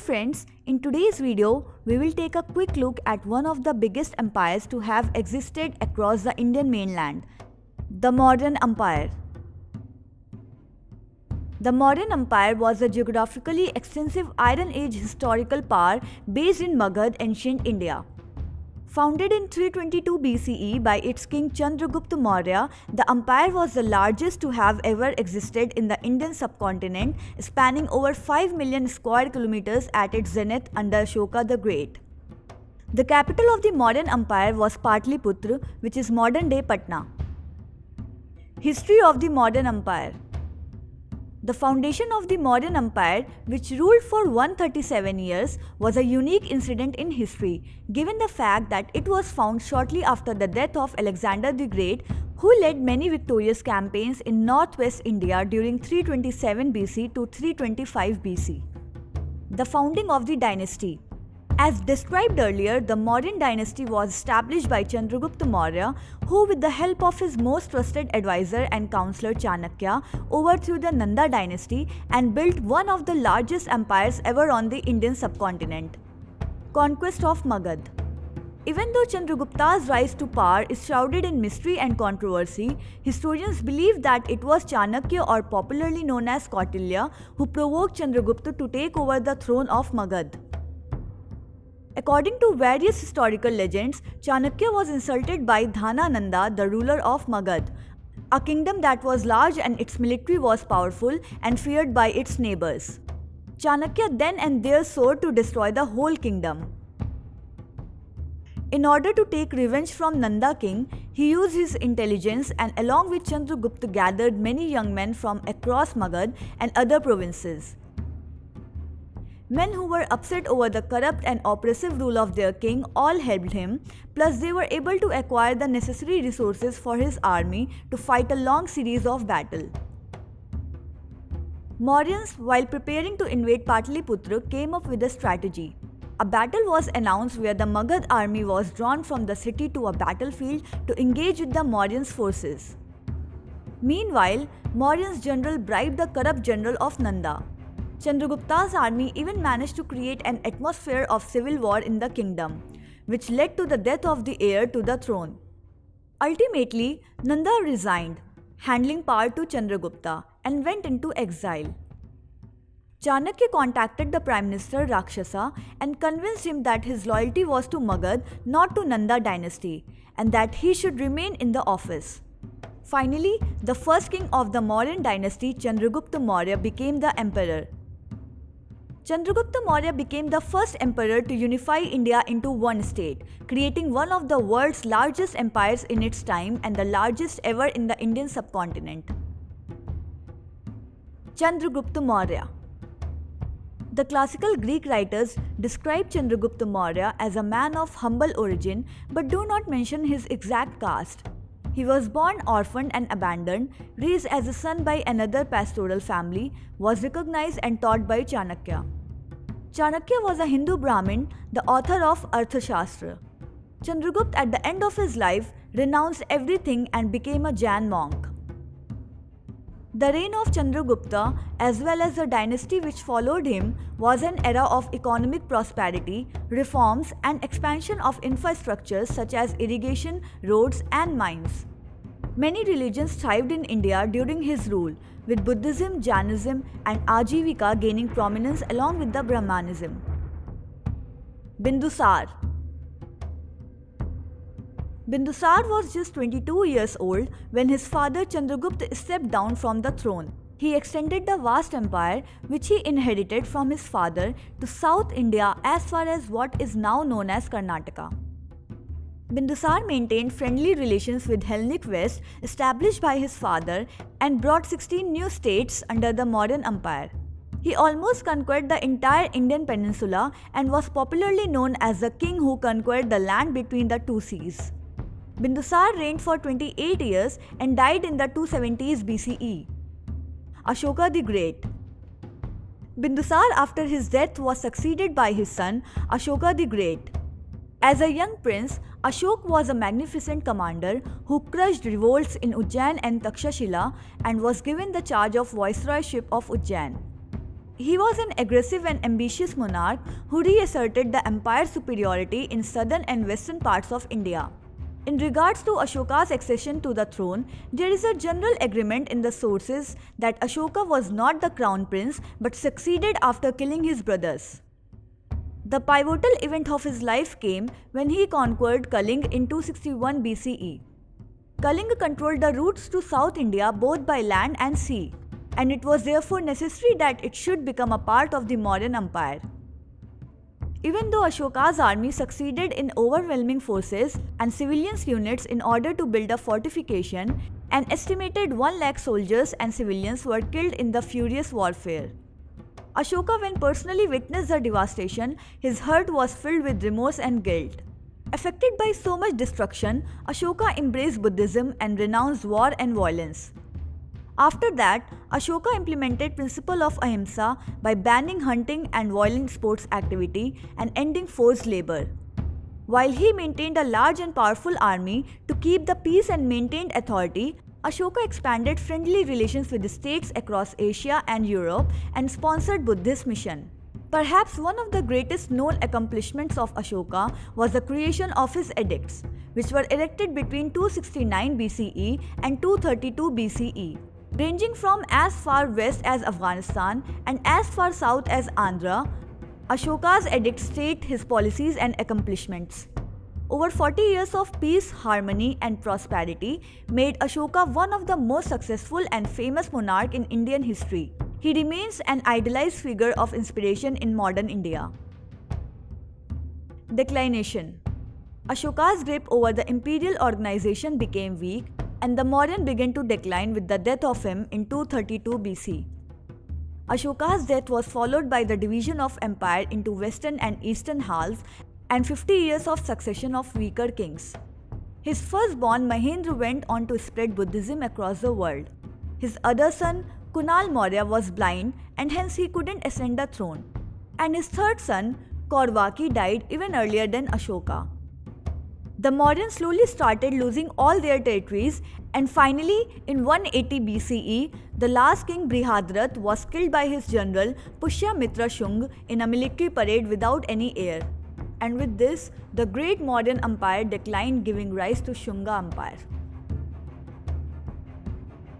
friends, in today's video, we will take a quick look at one of the biggest empires to have existed across the Indian mainland, the Mauryan Empire. The Mauryan Empire was a geographically extensive Iron Age historical power based in Magad, ancient India. Founded in 322 BCE by its king Chandragupta Maurya, the empire was the largest to have ever existed in the Indian subcontinent, spanning over 5 million square kilometers at its zenith under Ashoka the Great. The capital of the Mauryan Empire was Patliputra, which is modern-day Patna. History of the Mauryan Empire. The foundation of the Mauryan Empire, which ruled for 137 years, was a unique incident in history, given the fact that it was found shortly after the death of Alexander the Great, who led many victorious campaigns in northwest India during 327 BC to 325 BC. The founding of the dynasty. As described earlier, the Mauryan dynasty was established by Chandragupta Maurya, who with the help of his most trusted advisor and counselor Chanakya overthrew the Nanda dynasty and built one of the largest empires ever on the Indian subcontinent. Conquest of Magad. Even though Chandragupta's rise to power is shrouded in mystery and controversy, historians believe that it was Chanakya, or popularly known as Kautilya, who provoked Chandragupta to take over the throne of Magad. According to various historical legends, Chanakya was insulted by Dhanananda, the ruler of Magad, a kingdom that was large and its military was powerful and feared by its neighbors. Chanakya then and there swore to destroy the whole kingdom. In order to take revenge from Nanda king, he used his intelligence and along with Chandragupta gathered many young men from across Magad and other provinces. Men who were upset over the corrupt and oppressive rule of their king all helped him, plus they were able to acquire the necessary resources for his army to fight a long series of battles. Mauryans, while preparing to invade Patliputra, came up with a strategy. A battle was announced where the Magad army was drawn from the city to a battlefield to engage with the Mauryans' forces. Meanwhile, Mauryans' general bribed the corrupt general of Nanda. Chandragupta's army even managed to create an atmosphere of civil war in the kingdom, which led to the death of the heir to the throne. Ultimately, Nanda resigned, handing power to Chandragupta, and went into exile. Chanakya contacted the Prime Minister Rakshasa and convinced him that his loyalty was to Magad, not to Nanda dynasty, and that he should remain in the office. Finally, the first king of the Mauryan dynasty, Chandragupta Maurya, became the emperor. Chandragupta Maurya became the first emperor to unify India into one state, creating one of the world's largest empires in its time and the largest ever in the Indian subcontinent. Chandragupta Maurya. The classical Greek writers describe Chandragupta Maurya as a man of humble origin but do not mention his exact caste. He was born orphaned and abandoned, raised as a son by another pastoral family, was recognized and taught by Chanakya. Chanakya was a Hindu Brahmin, the author of Arthashastra. Chandragupta at the end of his life renounced everything and became a Jain monk. The reign of Chandragupta, as well as the dynasty which followed him, was an era of economic prosperity, reforms and expansion of infrastructures such as irrigation, roads and mines. Many religions thrived in India during his rule, with Buddhism, Jainism and Ajivika gaining prominence along with the Brahmanism. Bindusar. Bindusar was just 22 years old when his father Chandragupta stepped down from the throne. He extended the vast empire which he inherited from his father to South India as far as what is now known as Karnataka. Bindusar maintained friendly relations with Hellenic West established by his father and brought 16 new states under the Mauryan Empire. He almost conquered the entire Indian peninsula and was popularly known as the king who conquered the land between the two seas. Bindusar reigned for 28 years and died in the 270s BCE. Ashoka the Great. Bindusar after his death was succeeded by his son Ashoka the Great. As a young prince, Ashok was a magnificent commander who crushed revolts in Ujjain and Takshashila and was given the charge of viceroyship of Ujjain. He was an aggressive and ambitious monarch who reasserted the empire's superiority in southern and western parts of India. In regards to Ashoka's accession to the throne, there is a general agreement in the sources that Ashoka was not the crown prince but succeeded after killing his brothers. The pivotal event of his life came when he conquered Kalinga in 261 BCE. Kalinga controlled the routes to South India both by land and sea, and it was therefore necessary that it should become a part of the Mauryan Empire. Even though Ashoka's army succeeded in overwhelming forces and civilians units in order to build a fortification, an estimated 1 lakh soldiers and civilians were killed in the furious warfare. Ashoka, when personally witnessed the devastation, his heart was filled with remorse and guilt. Affected by so much destruction, Ashoka embraced Buddhism and renounced war and violence. After that, Ashoka implemented principle of ahimsa by banning hunting and violent sports activity and ending forced labor. While he maintained a large and powerful army to keep the peace and maintained authority, Ashoka expanded friendly relations with the states across Asia and Europe and sponsored Buddhist mission. Perhaps one of the greatest known accomplishments of Ashoka was the creation of his edicts, which were erected between 269 BCE and 232 BCE. Ranging from as far west as Afghanistan and as far south as Andhra, Ashoka's edicts state his policies and accomplishments. Over 40 years of peace, harmony and prosperity made Ashoka one of the most successful and famous monarchs in Indian history. He remains an idealized figure of inspiration in modern India. Declination. Ashoka's grip over the imperial organization became weak, and the Mauryan began to decline with the death of him in 232 BC. Ashoka's death was followed by the division of empire into western and eastern halves and 50 years of succession of weaker kings. His firstborn Mahendra went on to spread Buddhism across the world. His other son Kunal Maurya was blind and hence he couldn't ascend the throne. And his third son Kaurvaki died even earlier than Ashoka. The Mauryans slowly started losing all their territories, and finally in 180 BCE, the last king Brihadrat was killed by his general Pushyamitra Shunga in a military parade without any heir. And with this, the great Mauryan Empire declined, giving rise to Shunga Empire.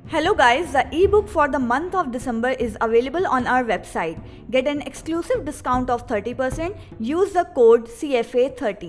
Hello guys, the ebook for the month of December is available on our website. Get an exclusive discount of 30%. Use the code CFA30.